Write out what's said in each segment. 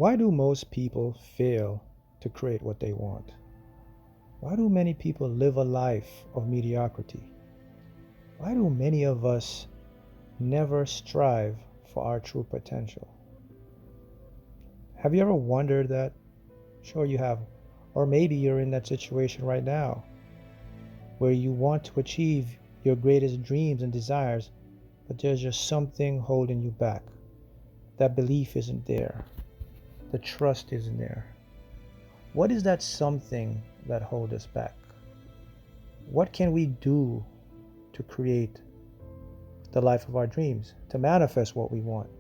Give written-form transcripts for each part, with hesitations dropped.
Why do most people fail to create what they want? Why do many people live a life of mediocrity? Why do many of us never strive for our true potential? Have you ever wondered that? Sure you have. Or maybe you're in that situation right now where you want to achieve your greatest dreams and desires, but there's just something holding you back. That belief isn't there. The trust isn't there. What is that something that holds us back? What can we do to create the life of our dreams, to manifest what we want?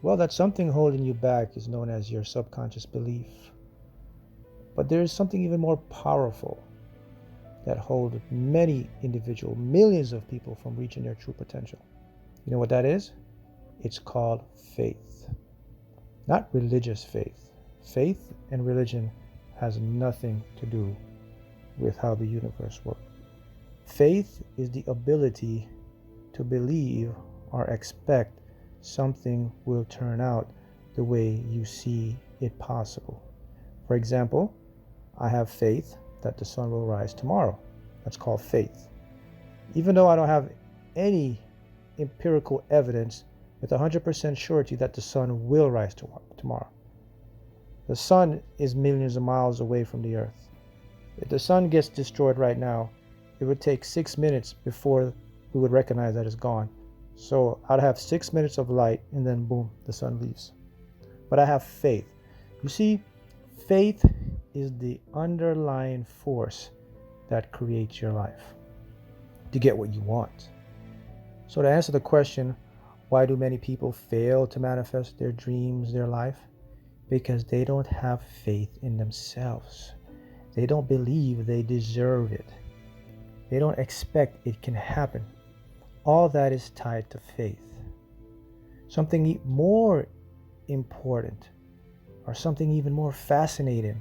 Well, that something holding you back is known as your subconscious belief. But there is something even more powerful that holds many individuals, millions of people from reaching their true potential. You know what that is? It's called faith. Not religious faith. Faith and religion has nothing to do with how the universe works. Faith is the ability to believe or expect something will turn out the way you see it possible. For example, I have faith that the sun will rise tomorrow. That's called faith. Even though I don't have any empirical evidence with 100% surety that the sun will rise tomorrow. The sun is millions of miles away from the earth. If the sun gets destroyed right now, it would take 6 minutes before we would recognize that it's gone. So I'd have 6 minutes of light and then boom, the sun leaves. But I have faith. You see, faith is the underlying force that creates your life to get what you want. So to answer the question, why do many people fail to manifest their dreams, their life? Because they don't have faith in themselves. They don't believe they deserve it. They don't expect it can happen. All that is tied to faith. Something more important or something even more fascinating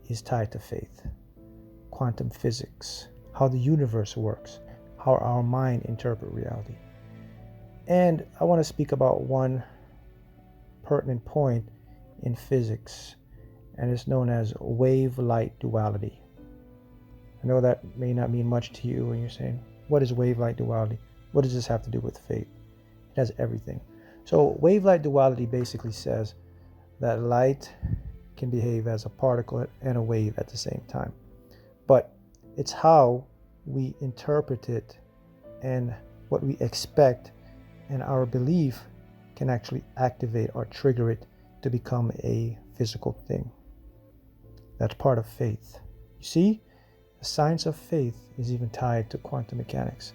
is tied to faith. Quantum physics, how the universe works, how our mind interprets reality. And I want to speak about one pertinent point in physics, and it's known as wave-light duality. I know that may not mean much to you when you're saying, what is wave-light duality? What does this have to do with faith? It has everything. So wave-light duality basically says that light can behave as a particle and a wave at the same time. But it's how we interpret it and what we expect, and our belief can actually activate or trigger it to become a physical thing. That's part of faith. You see, the science of faith is even tied to quantum mechanics.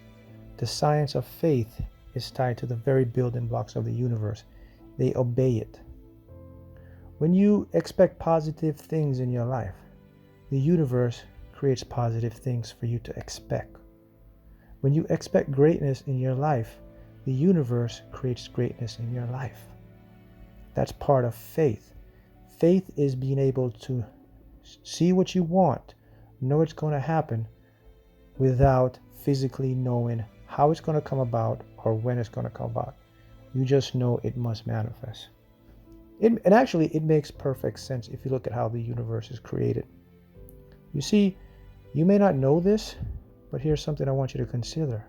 The science of faith is tied to the very building blocks of the universe. They obey it. When you expect positive things in your life, the universe creates positive things for you to expect. When you expect greatness in your life, the universe creates greatness in your life. That's part of faith. Faith is being able to see what you want, know it's going to happen, without physically knowing how it's going to come about or when it's going to come about. You just know it must manifest. And actually, it makes perfect sense if you look at how the universe is created. You see, you may not know this, but here's something I want you to consider.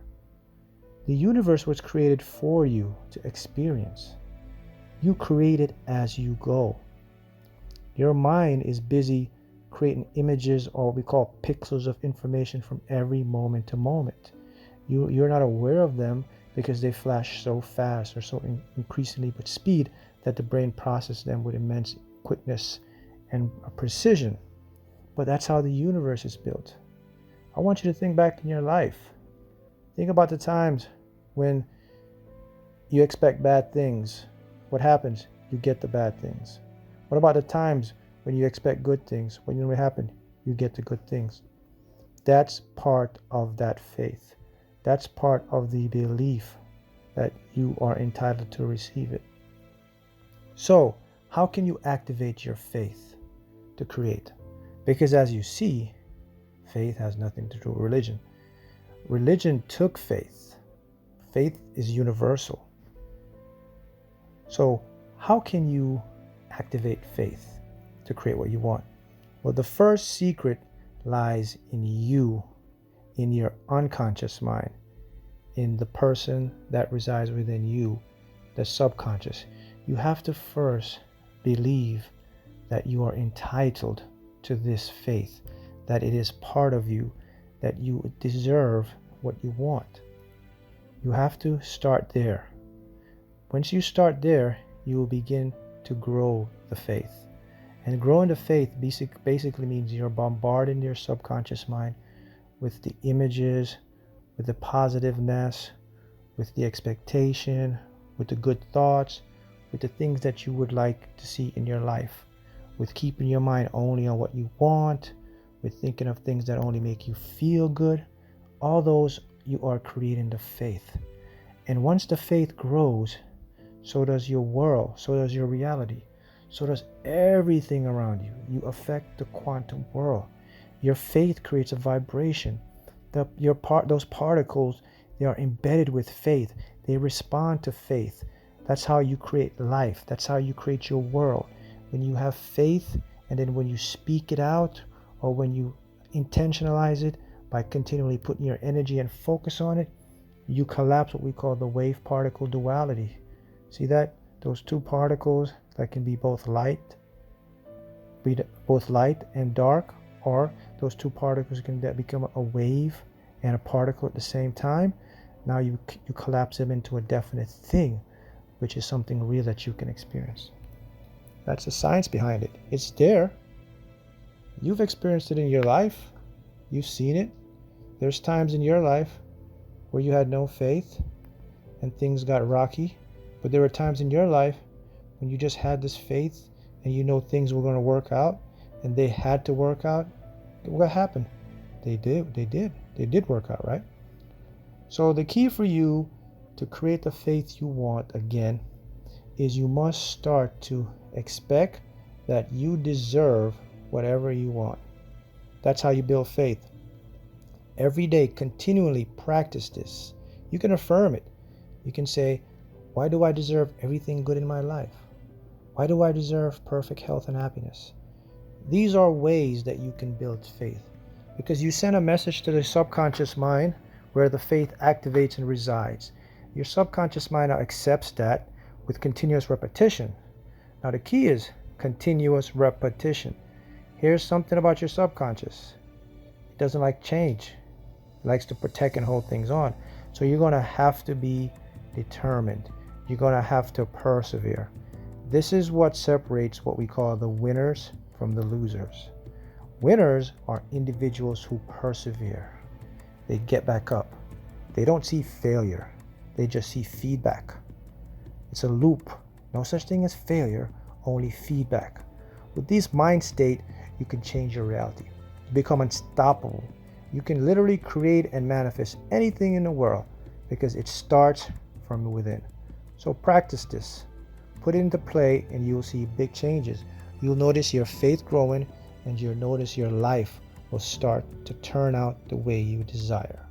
The universe was created for you to experience. You create it as you go. Your mind is busy creating images, or what we call pixels of information, from every moment to moment. You're not aware of them because they flash so fast or so increasingly with speed that the brain processes them with immense quickness and precision. But that's how the universe is built. I want you to think back in your life. Think about the times when you expect bad things. What happens? You get the bad things. What about the times when you expect good things? What happen? You get the good things. That's part of that faith. That's part of the belief that you are entitled to receive it. So, how can you activate your faith to create? Because as you see, faith has nothing to do with religion. Religion took faith. Faith is universal. So how can you activate faith to create what you want? Well, the first secret lies in you, in your unconscious mind, in the person that resides within you, the subconscious. You have to first believe that you are entitled to this faith, that it is part of you, that you deserve what you want. You have to start there. Once you start there, you will begin to grow the faith. And growing the faith basically means you're bombarding your subconscious mind with the images, with the positiveness, with the expectation, with the good thoughts, with the things that you would like to see in your life, with keeping your mind only on what you want, with thinking of things that only make you feel good. All those, you are creating the faith. And once the faith grows, so does your world, so does your reality, so does everything around you. You affect the quantum world. Your faith creates a vibration. Those particles, they are embedded with faith. They respond to faith. That's how you create life. That's how you create your world. When you have faith, and then when you speak it out, or when you intentionalize it by continually putting your energy and focus on it, you collapse what we call the wave-particle duality. See that? Those two particles that can be both light and dark, or those two particles can become a wave and a particle at the same time. Now you collapse them into a definite thing, which is something real that you can experience. That's the science behind it. It's there. You've experienced it in your life. You've seen it. There's times in your life where you had no faith and things got rocky, but there were times in your life when you just had this faith and you know things were going to work out, and they had to work out. What happened? They did work out, right? So the key for you to create the faith you want again is you must start to expect that you deserve whatever you want. That's how you build faith. Every day, continually practice this. You can affirm it. You can say, why do I deserve everything good in my life? Why do I deserve perfect health and happiness? These are ways that you can build faith, because you send a message to the subconscious mind where the faith activates and resides. Your subconscious mind now accepts that with continuous repetition. Now the key is continuous repetition. Here's something about your subconscious. It doesn't like change. It likes to protect and hold things on. So you're going to have to be determined. You're going to have to persevere. This is what separates what we call the winners from the losers. Winners are individuals who persevere. They get back up. They don't see failure. They just see feedback. It's a loop. No such thing as failure, only feedback. With this mind state, you can change your reality. You become unstoppable. You can literally create and manifest anything in the world because it starts from within. So practice this. Put it into play and you'll see big changes. You'll notice your faith growing, and you'll notice your life will start to turn out the way you desire.